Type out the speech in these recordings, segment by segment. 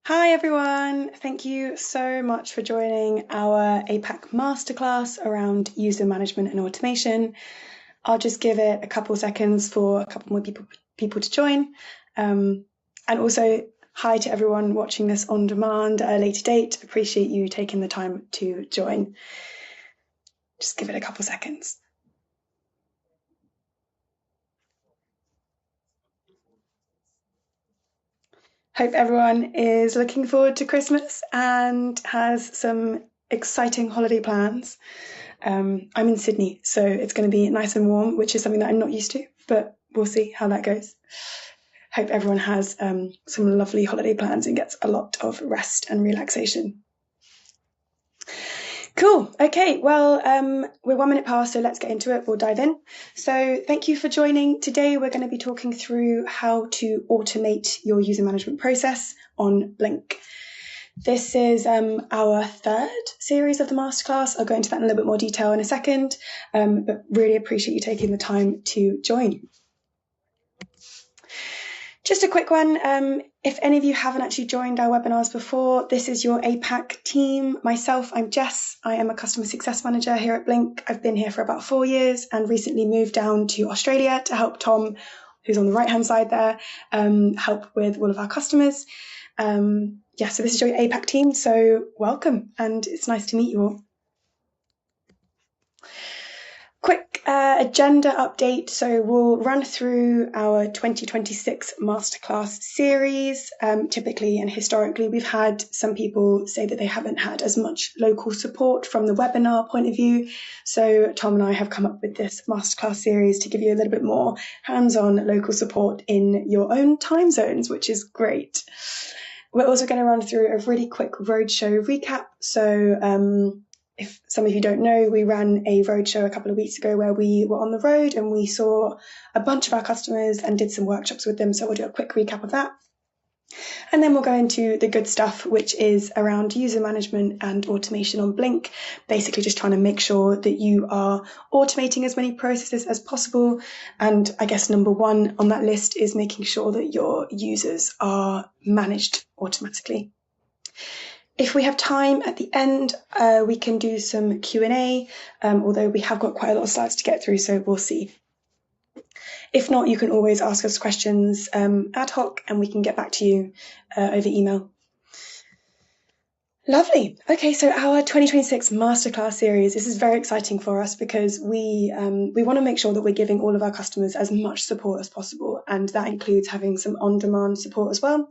Hi everyone, thank you so much for joining our APAC Masterclass around user management and automation. I'll just give it a couple seconds for a couple more people to join. And also, hi to everyone watching this on demand at a later date. Appreciate you taking the time to join. Just give it a couple seconds. Hope everyone is looking forward to Christmas and has some exciting holiday plans. I'm in Sydney, so it's going to be nice and warm, which is something that I'm not used to, but we'll see how that goes. Hope everyone has some lovely holiday plans and gets a lot of rest and relaxation. Cool. Okay. Well, we're 1 minute past, so let's get into it. We'll dive in. So thank you for joining. Today, we're going to be talking through how to automate your user management process on Blink. This is our third series of the masterclass. I'll go into that in a little bit more detail in a second, but really appreciate you taking the time to join. Just a quick one. If any of you haven't actually joined our webinars before, this is your APAC team. Myself, I'm Jess. I am a customer success manager here at Blink. I've been here for about 4 years and recently moved down to Australia to help Tom, who's on the right-hand side there, help with all of our customers. So this is your APAC team, so welcome, and it's nice to meet you all. Quick agenda update. So we'll run through our 2026 Masterclass series. Typically and historically, we've had some people say that they haven't had as much local support from the webinar point of view. So Tom and I have come up with this Masterclass series to give you a little bit more hands-on local support in your own time zones, which is great. We're also going to run through a really quick roadshow recap. So if some of you don't know, we ran a roadshow a couple of weeks ago where we were on the road and we saw a bunch of our customers and did some workshops with them. So we'll do a quick recap of that. And then we'll go into the good stuff, which is around user management and automation on Blink, basically just trying to make sure that you are automating as many processes as possible. And I guess number one on that list is making sure that your users are managed automatically. If we have time at the end, we can do some Q&A, although we have got quite a lot of slides to get through, so we'll see. If not, you can always ask us questions ad hoc and we can get back to you over email. Lovely. Okay, so our 2026 Masterclass series, this is very exciting for us because we want to make sure that we're giving all of our customers as much support as possible, and that includes having some on-demand support as well.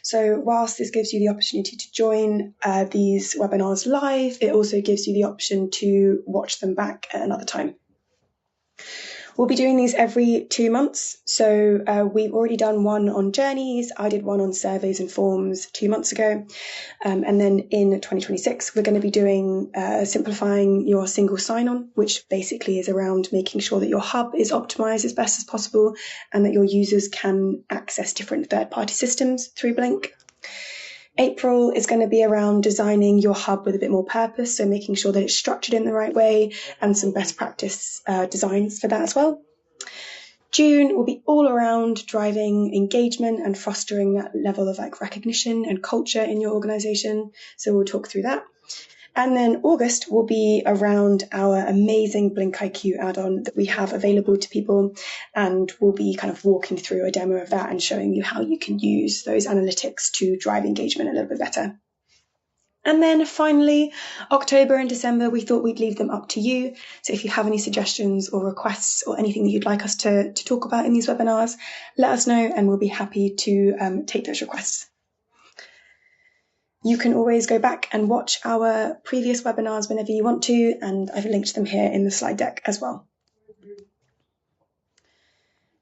So whilst this gives you the opportunity to join these webinars live, it also gives you the option to watch them back at another time. We'll be doing these every 2 months. So we've already done one on journeys. I did one on surveys and forms 2 months ago. And then in 2026, we're going to be doing simplifying your single sign-on, which basically is around making sure that your hub is optimized as best as possible and that your users can access different third-party systems through Blink. April is going to be around designing your hub with a bit more purpose, so making sure that it's structured in the right way and some best practice designs for that as well. June will be all around driving engagement and fostering that level of recognition and culture in your organization. So we'll talk through that. And then August will be around our amazing Blink IQ add-on that we have available to people, and we'll be kind of walking through a demo of that and showing you how you can use those analytics to drive engagement a little bit better. And then finally, October and December, we thought we'd leave them up to you. So if you have any suggestions or requests or anything that you'd like us to talk about in these webinars, let us know and we'll be happy to take those requests. You can always go back and watch our previous webinars whenever you want to, and I've linked them here in the slide deck as well.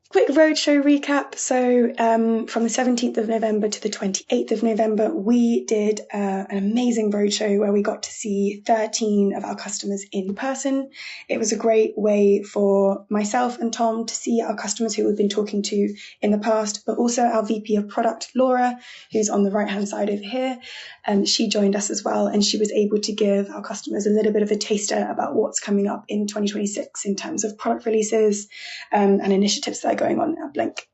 Quick roadshow recap. So from the 17th of November to the 28th of November, we did an amazing roadshow where we got to see 13 of our customers in person. It was a great way for myself and Tom to see our customers who we've been talking to in the past, but also our VP of product, Laura, who's on the right-hand side over here. She joined us as well, and she was able to give our customers a little bit of a taster about what's coming up in 2026 in terms of product releases and initiatives that are going on at Blink.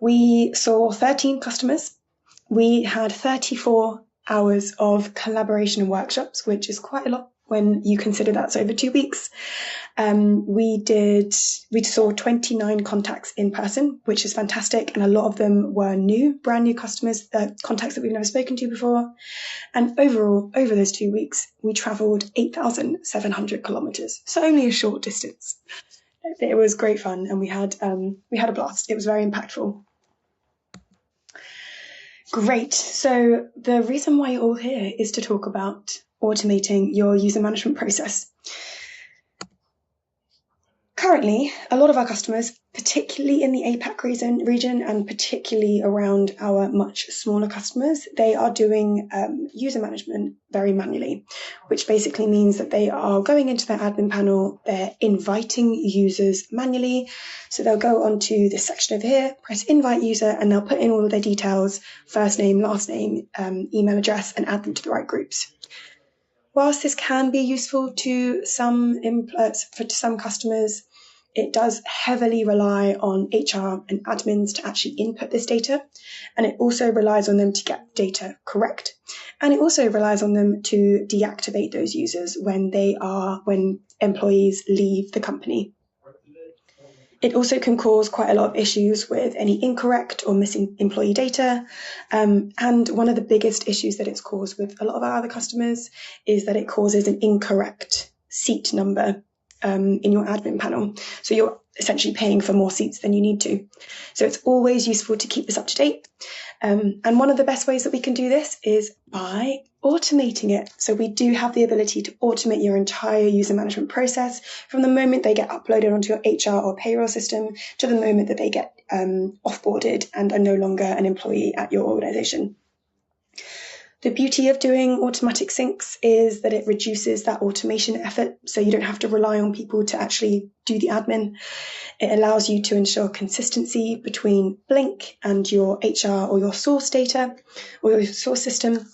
We saw 13 customers. We had 34 hours of collaboration and workshops, which is quite a lot when you consider that's over 2 weeks. We saw 29 contacts in person, which is fantastic. And a lot of them were brand new customers, contacts that we've never spoken to before. And overall, over those 2 weeks, we traveled 8,700 kilometers. So only a short distance. It was great fun, and we had a blast. It was very impactful. Great. So the reason why you're all here is to talk about automating your user management process. Currently, a lot of our customers, particularly in the APAC region and particularly around our much smaller customers, they are doing user management very manually, which basically means that they are going into their admin panel, they're inviting users manually. So they'll go onto this section over here, press invite user, and they'll put in all of their details, first name, last name, email address, and add them to the right groups. Whilst this can be useful to some customers, it does heavily rely on HR and admins to actually input this data, and it also relies on them to get data correct, and it also relies on them to deactivate those users when employees leave the company. It also can cause quite a lot of issues with any incorrect or missing employee data. And one of the biggest issues that it's caused with a lot of our other customers is that it causes an incorrect seat number in your admin panel. So you're essentially paying for more seats than you need to. So it's always useful to keep this up to date. And one of the best ways that we can do this is by automating it. So we do have the ability to automate your entire user management process from the moment they get uploaded onto your HR or payroll system to the moment that they get offboarded and are no longer an employee at your organization. The beauty of doing automatic syncs is that it reduces that automation effort, so you don't have to rely on people to actually do the admin. It allows you to ensure consistency between Blink and your HR or your source data or your source system.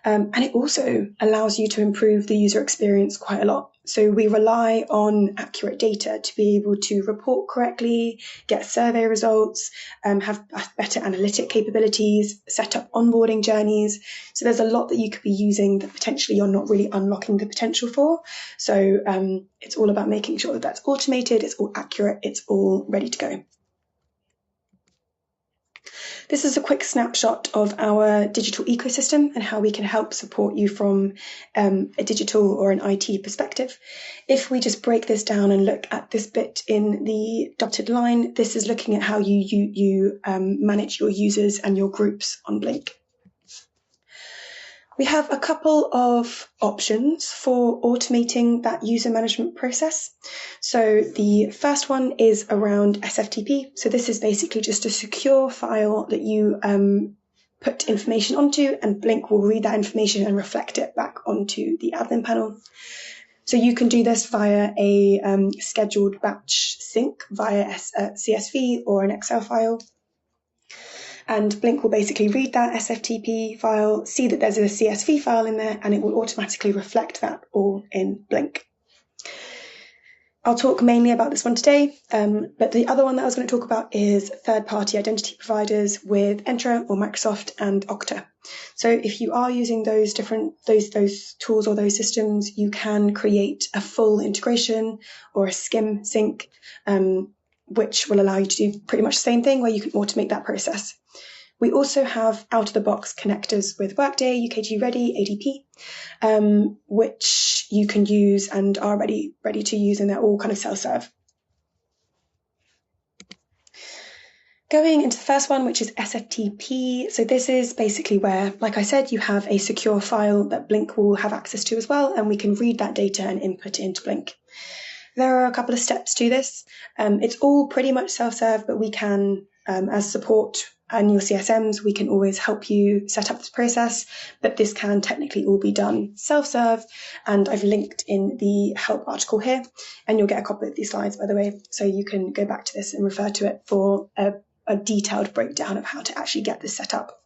And it also allows you to improve the user experience quite a lot. So we rely on accurate data to be able to report correctly, get survey results, have better analytic capabilities, set up onboarding journeys. So there's a lot that you could be using that potentially you're not really unlocking the potential for. So it's all about making sure that that's automated, it's all accurate, it's all ready to go. This is a quick snapshot of our digital ecosystem and how we can help support you from a digital or an IT perspective. If we just break this down and look at this bit in the dotted line, this is looking at how you manage your users and your groups on Blink. We have a couple of options for automating that user management process. So the first one is around SFTP. So this is basically just a secure file that you put information onto, and Blink will read that information and reflect it back onto the admin panel. So you can do this via a scheduled batch sync via CSV or an Excel file. And Blink will basically read that SFTP file, see that there's a CSV file in there, and it will automatically reflect that all in Blink. I'll talk mainly about this one today, but the other one that I was going to talk about is third-party identity providers with Entra or Microsoft and Okta. So if you are using those tools or those systems, you can create a full integration or a skim sync, which will allow you to do pretty much the same thing where you can automate that process. We also have out-of-the-box connectors with Workday, UKG Ready, ADP, which you can use and are ready to use, and they're all kind of self-serve. Going into the first one, which is SFTP. So this is basically where, like I said, you have a secure file that Blink will have access to as well, and we can read that data and input it into Blink. There are a couple of steps to this. It's all pretty much self-serve, but we can, as support and your CSMs, we can always help you set up this process, but this can technically all be done self-serve, and I've linked in the help article here, and you'll get a copy of these slides, by the way, so you can go back to this and refer to it for a detailed breakdown of how to actually get this set up.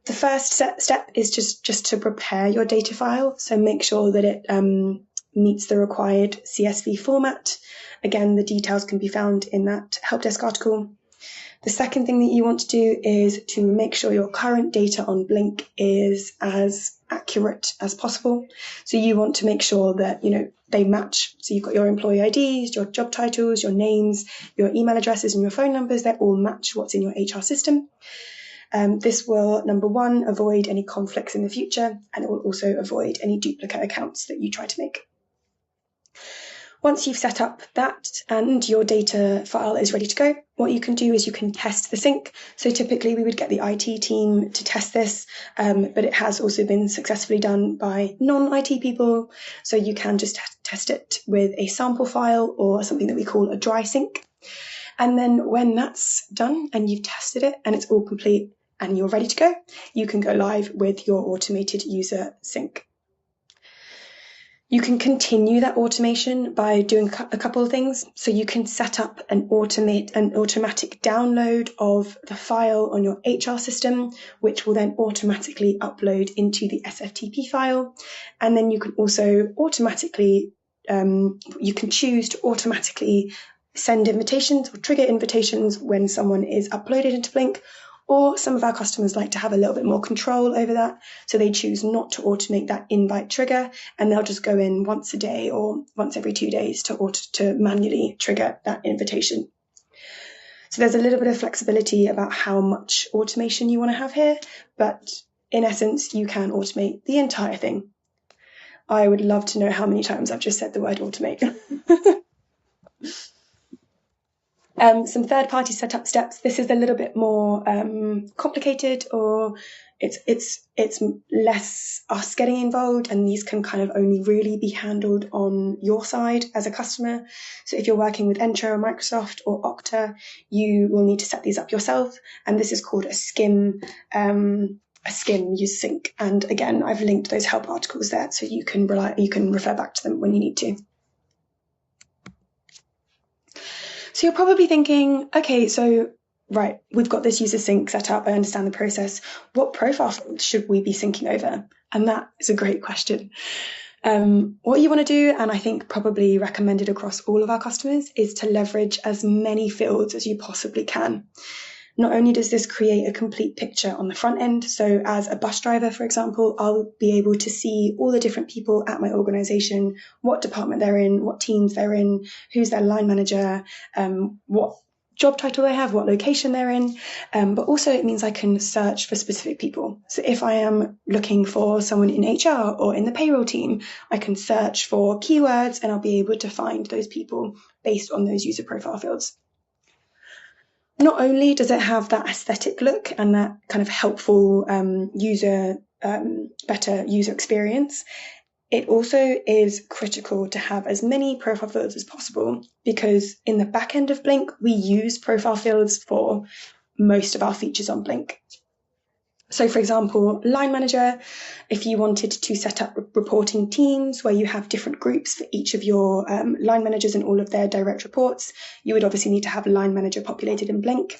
The first step is just to prepare your data file, so make sure that it meets the required CSV format. Again, the details can be found in that help desk article. The second thing that you want to do is to make sure your current data on Blink is as accurate as possible. So you want to make sure that, they match. So you've got your employee IDs, your job titles, your names, your email addresses and your phone numbers. They all match what's in your HR system. This will, number one, avoid any conflicts in the future, and it will also avoid any duplicate accounts that you try to make. Once you've set up that and your data file is ready to go, what you can do is you can test the sync. So typically we would get the IT team to test this, but it has also been successfully done by non-IT people. So you can just test it with a sample file or something that we call a dry sync. And then when that's done and you've tested it and it's all complete and you're ready to go, you can go live with your automated user sync. You can continue that automation by doing a couple of things. So you can set up an automatic download of the file on your HR system, which will then automatically upload into the SFTP file. And then you can also automatically, you can choose to automatically send invitations or trigger invitations when someone is uploaded into Blink. Or some of our customers like to have a little bit more control over that, so they choose not to automate that invite trigger, and they'll just go in once a day or once every 2 days to manually trigger that invitation. So there's a little bit of flexibility about how much automation you want to have here, but in essence, you can automate the entire thing. I would love to know how many times I've just said the word automate. Some third-party setup steps. This is a little bit more complicated, or it's less us getting involved, and these can kind of only really be handled on your side as a customer. So if you're working with Entra or Microsoft or Okta, you will need to set these up yourself, and this is called a SCIM use sync. And again, I've linked those help articles there, so you can refer back to them when you need to. So you're probably thinking, okay, so right, we've got this user sync set up. I understand the process. What profile fields should we be syncing over? And that is a great question. What you want to do, and I think probably recommended across all of our customers, is to leverage as many fields as you possibly can. Not only does this create a complete picture on the front end, so as a bus driver, for example, I'll be able to see all the different people at my organisation, what department they're in, what teams they're in, who's their line manager, what job title they have, what location they're in, but also it means I can search for specific people. So if I am looking for someone in HR or in the payroll team, I can search for keywords and I'll be able to find those people based on those user profile fields. Not only does it have that aesthetic look and that kind of helpful better user experience, it also is critical to have as many profile fields as possible, because in the back end of Blink, we use profile fields for most of our features on Blink. So for example, line manager, if you wanted to set up reporting teams where you have different groups for each of your line managers and all of their direct reports, you would obviously need to have a line manager populated in Blink.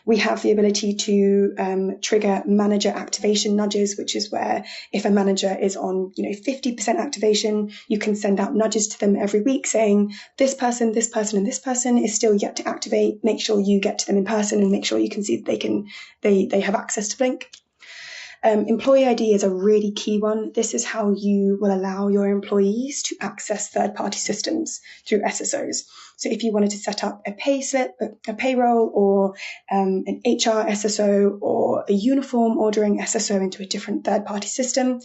We have the ability to trigger manager activation nudges, which is where if a manager is on 50% activation, you can send out nudges to them every week saying, this person, and this person is still yet to activate. Make sure you get to them in person and make sure you can see that they have access to Blink. Employee ID is a really key one. This is how you will allow your employees to access third-party systems through SSOs. So if you wanted to set up a pay slip, a payroll, or an HR SSO, or a uniform ordering SSO into a different third-party system,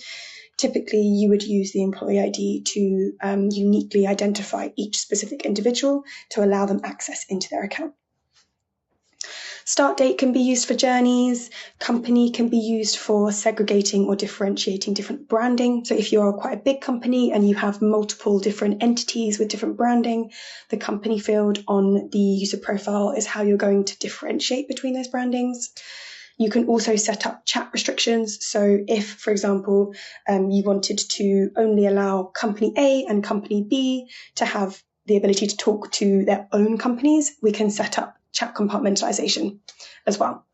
typically you would use the employee ID to uniquely identify each specific individual to allow them access into their account. Start date can be used for journeys. Company can be used for segregating or differentiating different branding. So if you're quite a big company and you have multiple different entities with different branding, the company field on the user profile is how you're going to differentiate between those brandings. You can also set up chat restrictions. So if, for example, you wanted to only allow company A and company B to have the ability to talk to their own companies, we can set up chat compartmentalization as well.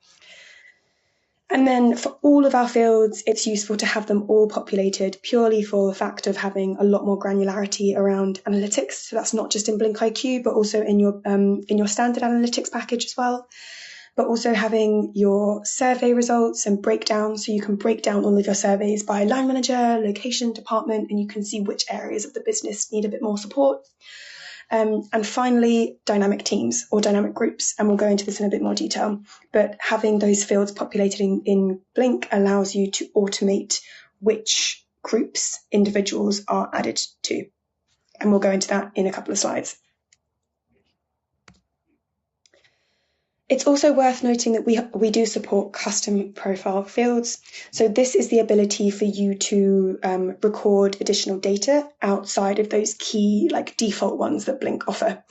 And then for all of our fields, it's useful to have them all populated purely for the fact of having a lot more granularity around analytics. So that's not just in Blink IQ, but also in your standard analytics package as well. but also having your survey results and breakdowns, so you can break down all of your surveys by line manager, location, department, and you can see which areas of the business need a bit more support. And finally, dynamic teams or dynamic groups, and we'll go into this in a bit more detail, but having those fields populated in Blink allows you to automate which groups individuals are added to, and we'll go into that in a couple of slides. It's also worth noting that we do support custom profile fields. So this is the ability for you to record additional data outside of those key default ones that Blink offer.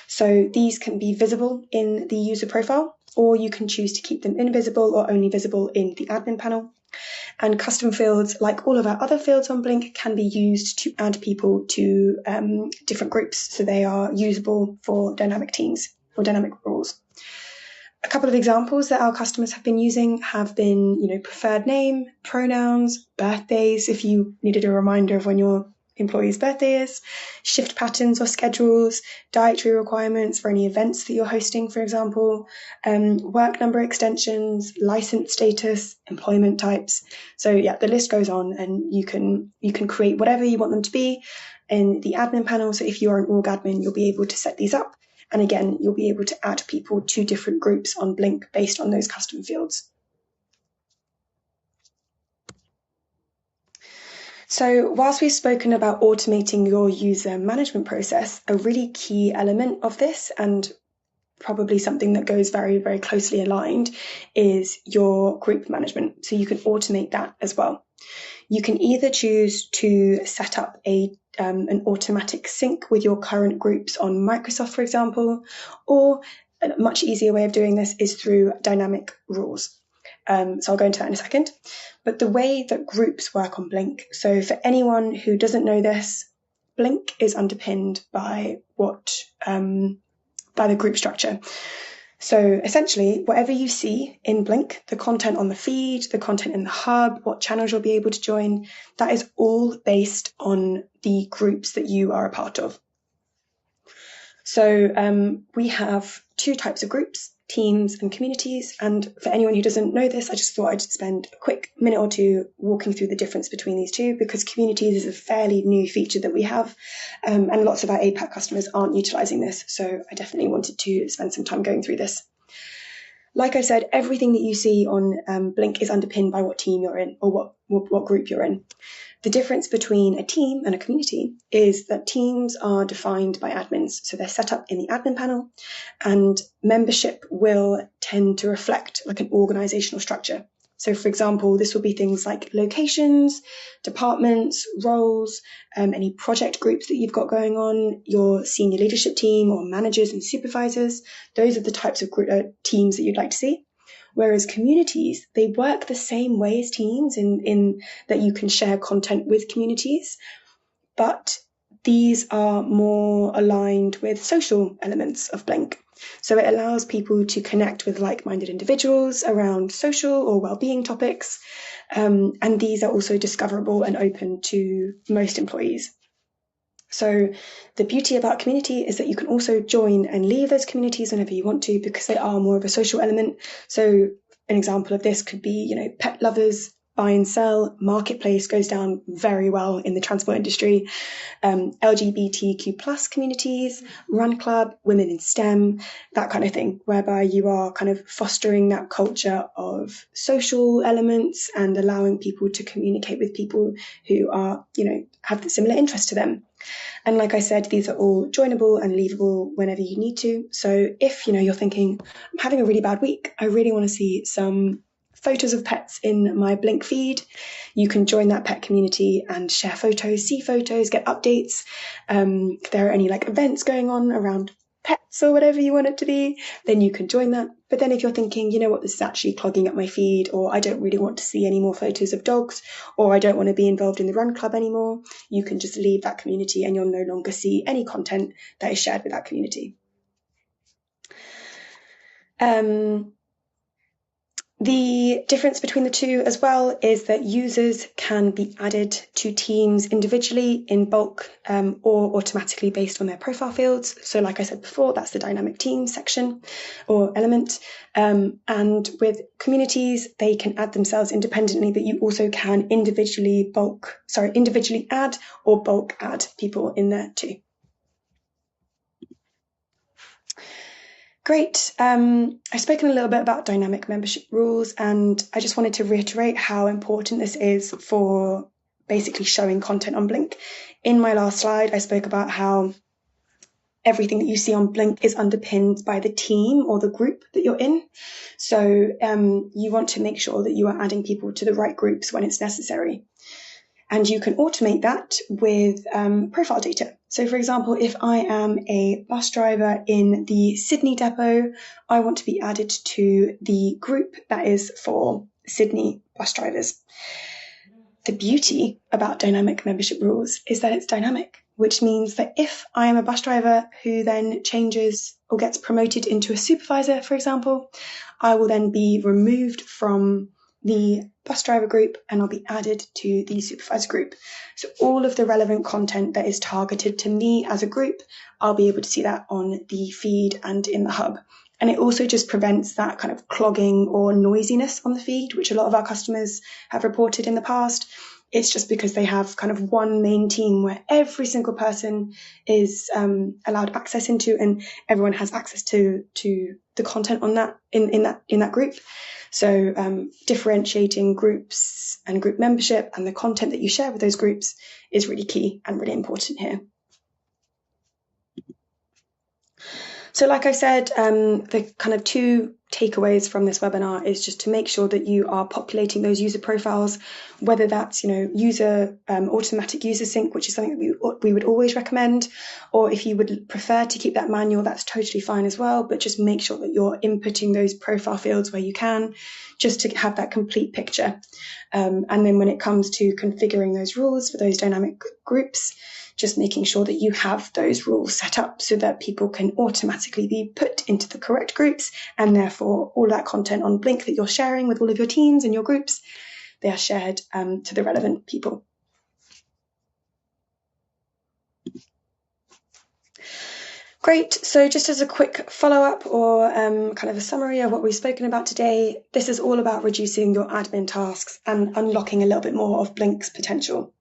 So these can be visible in the user profile, or you can choose to keep them invisible or only visible in the admin panel. And custom fields, like all of our other fields on Blink, can be used to add people to different groups, so they are usable for dynamic teams or dynamic roles. A couple of examples that our customers have been using have been, preferred name, pronouns, birthdays, if you needed a reminder of when your employee's birthday is, shift patterns or schedules, dietary requirements for any events that you're hosting, for example, work number extensions, license status, employment types. So yeah, the list goes on, and you can create whatever you want them to be in the admin panel. So if you're an org admin, you'll be able to set these up. And again, you'll be able to add people to different groups on Blink based on those custom fields. So whilst we've spoken about automating your user management process, a really key element of this, and probably something that goes very, very closely aligned, is your group management. So you can automate that as well. You can either choose to set up an automatic sync with your current groups on Microsoft, for example, or a much easier way of doing this is through dynamic rules. So I'll go into that in a second. But the way that groups work on Blink, so for anyone who doesn't know this, Blink is underpinned by by the group structure. So essentially, whatever you see in Blink, the content on the feed, the content in the hub, what channels you'll be able to join, that is all based on the groups that you are a part of. So we have two types of groups, teams and communities. And for anyone who doesn't know this, I just thought I'd spend a quick minute or two walking through the difference between these two, because communities is a fairly new feature that we have, and lots of our APAC customers aren't utilizing this. So I definitely wanted to spend some time going through this. Like I said, everything that you see on Blink is underpinned by what team you're in, or what group you're in. The difference between a team and a community is that teams are defined by admins. So they're set up in the admin panel, and membership will tend to reflect like an organizational structure. So for example, this will be things like locations, departments, roles, any project groups that you've got going on, your senior leadership team or managers and supervisors. Those are the types of teams that you'd like to see. Whereas communities, they work the same way as teams in that you can share content with communities, but these are more aligned with social elements of Blink. So it allows people to connect with like-minded individuals around social or well-being topics, and these are also discoverable and open to most employees. So the beauty about community is that you can also join and leave those communities whenever you want to, because they are more of a social element. So an example of this could be, pet lovers, buy and sell, marketplace goes down very well in the transport industry, LGBTQ plus communities, run club, women in STEM, that kind of thing, whereby you are kind of fostering that culture of social elements and allowing people to communicate with people who are, have similar interests to them. And like I said, these are all joinable and leavable whenever you need to. So if, you're thinking, I'm having a really bad week, I really want to see some photos of pets in my Blink feed, you can join that pet community and share photos, see photos, get updates. If there are any events going on around pets or whatever you want it to be, then you can join that. But then if you're thinking, this is actually clogging up my feed, or I don't really want to see any more photos of dogs, or I don't want to be involved in the run club anymore, you can just leave that community and you'll no longer see any content that is shared with that community. The difference between the two as well is that users can be added to teams individually in bulk or automatically based on their profile fields. So like I said before, that's the dynamic team section or element. And with communities, they can add themselves independently, but you also can individually add or bulk add people in there too. Great. I've spoken a little bit about dynamic membership rules, and I just wanted to reiterate how important this is for basically showing content on Blink. In my last slide, I spoke about how everything that you see on Blink is underpinned by the team or the group that you're in. So you want to make sure that you are adding people to the right groups when it's necessary. And you can automate that with profile data. So for example, if I am a bus driver in the Sydney depot, I want to be added to the group that is for Sydney bus drivers. The beauty about dynamic membership rules is that it's dynamic, which means that if I am a bus driver who then changes or gets promoted into a supervisor, for example, I will then be removed from the bus driver group and I'll be added to the supervisor group. So all of the relevant content that is targeted to me as a group, I'll be able to see that on the feed and in the hub. And it also just prevents that kind of clogging or noisiness on the feed, which a lot of our customers have reported in the past. It's just because they have kind of one main team where every single person is allowed access into, and everyone has access to the content on that in that group. So differentiating groups and group membership and the content that you share with those groups is really key and really important here. So like I said, the kind of two takeaways from this webinar is just to make sure that you are populating those user profiles, whether that's, automatic user sync, which is something that we would always recommend, or if you would prefer to keep that manual, that's totally fine as well, but just make sure that you're inputting those profile fields where you can, just to have that complete picture. And then when it comes to configuring those rules for those dynamic groups, just making sure that you have those rules set up so that people can automatically be put into the correct groups, and therefore all that content on Blink that you're sharing with all of your teams and your groups, they are shared to the relevant people. Great. So just as a quick follow-up or kind of a summary of what we've spoken about today, this is all about reducing your admin tasks and unlocking a little bit more of Blink's potential.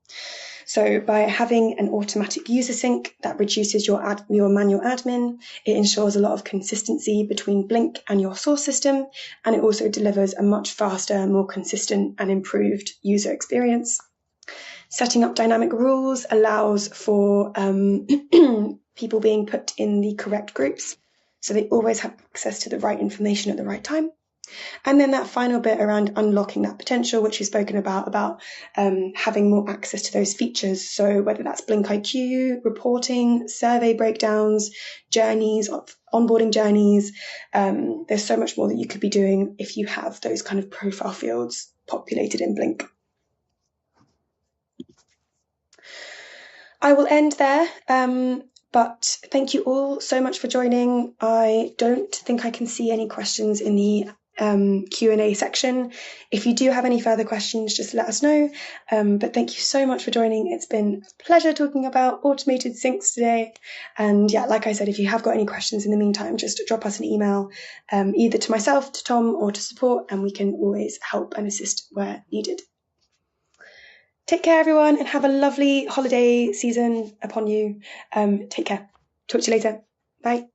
So by having an automatic user sync that reduces your manual admin, it ensures a lot of consistency between Blink and your source system, and it also delivers a much faster, more consistent and improved user experience. Setting up dynamic rules allows for people being put in the correct groups, so they always have access to the right information at the right time. And then that final bit around unlocking that potential, which we've spoken about having more access to those features. So whether that's Blink IQ, reporting, survey breakdowns, journeys, onboarding journeys, there's so much more that you could be doing if you have those kind of profile fields populated in Blink. I will end there. But thank you all so much for joining. I don't think I can see any questions in the Q&A section. If you do have any further questions, just let us know. But thank you so much for joining. It's been a pleasure talking about automated syncs today. And yeah, like I said, if you have got any questions in the meantime, just drop us an email, either to myself, to Tom, or to support, and we can always help and assist where needed. Take care, everyone, and have a lovely holiday season upon you. Take care. Talk to you later. Bye.